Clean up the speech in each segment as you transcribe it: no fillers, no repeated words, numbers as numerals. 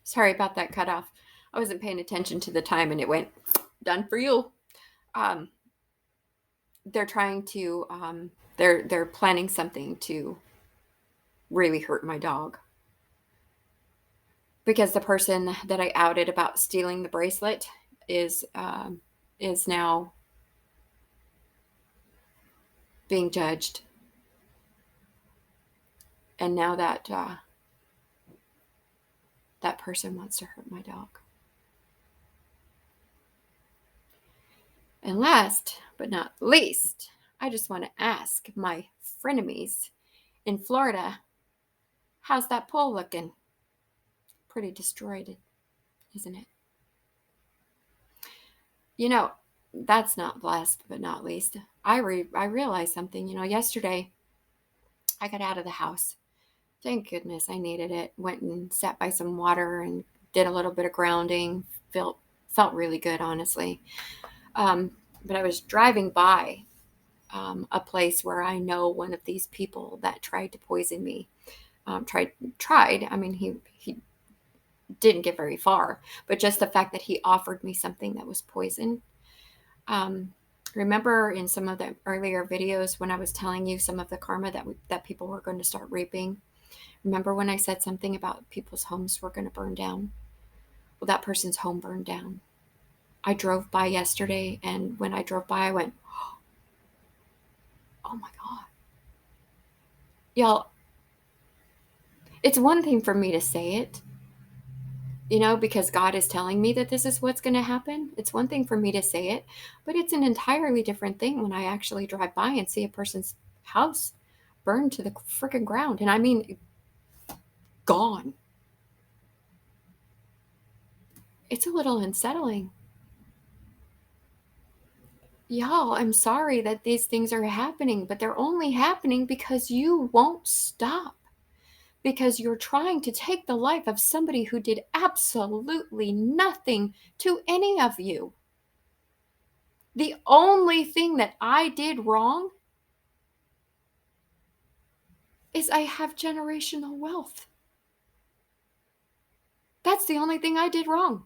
Sorry about that cut off. I wasn't paying attention to the time and it went done for you. Um, they're trying to they're planning something to really hurt my dog because the person that I outed about stealing the bracelet is now being judged, and now that person wants to hurt my dog. And last but not least, I just want to ask my frenemies in Florida, how's that pool looking? Pretty destroyed, isn't it? You know, that's not last but not least. I realized something. Yesterday I got out of the house. Thank goodness I needed it. Went and sat by some water and did a little bit of grounding. Felt really good, honestly. But I was driving by a place where I know one of these people that tried to poison me. Tried. I mean, he didn't get very far, but just the fact that he offered me something that was poison. Remember in some of the earlier videos when I was telling you some of the karma that people were going to start reaping? Remember when I said something about people's homes were going to burn down? Well, that person's home burned down. I drove by yesterday, and when I drove by, I went, oh my God. Y'all, it's one thing for me to say it, because God is telling me that this is what's going to happen. It's one thing for me to say it, but it's an entirely different thing when I actually drive by and see a person's house burned to the freaking ground. And I mean, gone. It's a little unsettling. Y'all, I'm sorry that these things are happening, but they're only happening because you won't stop. Because you're trying to take the life of somebody who did absolutely nothing to any of you. The only thing that I did wrong is I have generational wealth. That's the only thing I did wrong.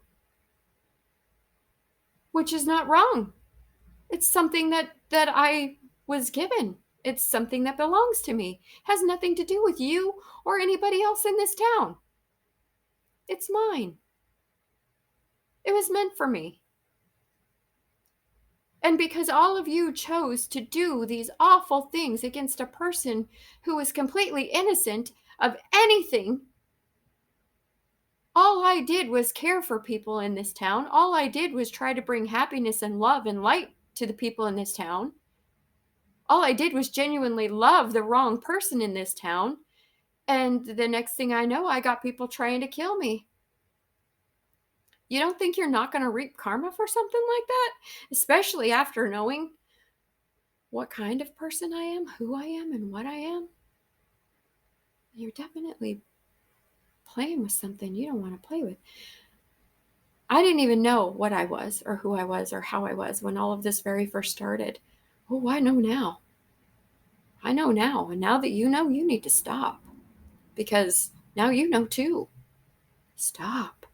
Which is not wrong. It's something that I was given. It's something that belongs to me. Has nothing to do with you or anybody else in this town. It's mine. It was meant for me. And because all of you chose to do these awful things against a person who was completely innocent of anything, all I did was care for people in this town. All I did was try to bring happiness and love and light to the people in this town. All I did was genuinely love the wrong person in this town. And the next thing I know, I got people trying to kill me. You don't think you're not going to reap karma for something like that? Especially after knowing what kind of person I am, who I am, and what I am? You're definitely playing with something you don't want to play with. I didn't even know what I was or who I was or how I was when all of this very first started. Oh, I know now. I know now. And now that you know, you need to stop. Because now you know too. Stop.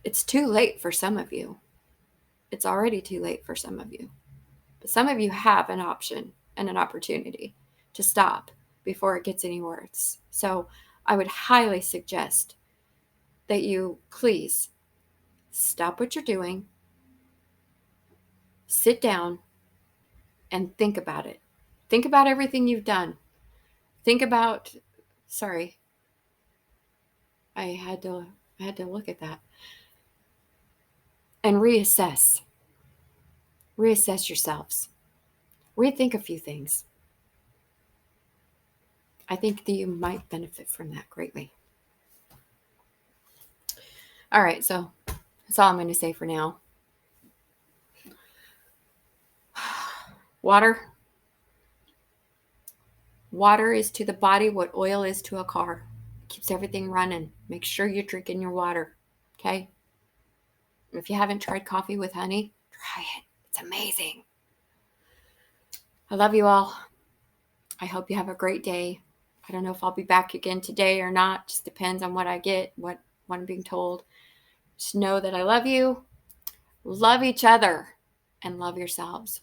It's too late for some of you. It's already too late for some of you. But some of you have an option and an opportunity to stop before it gets any worse. So I would highly suggest that you please stop what you're doing, sit down, and think about it. Think about everything you've done. Think about, sorry, I had to look at that. And reassess. Reassess yourselves. Rethink a few things. I think that you might benefit from that greatly. All right, so that's all I'm going to say for now. Water. Water is to the body what oil is to a car. It keeps everything running. Make sure you're drinking your water, okay? If you haven't tried coffee with honey, try it. It's amazing. I love you all. I hope you have a great day. I don't know if I'll be back again today or not. Just depends on what I get, what I'm being told. Just know that I love you, love each other, and love yourselves.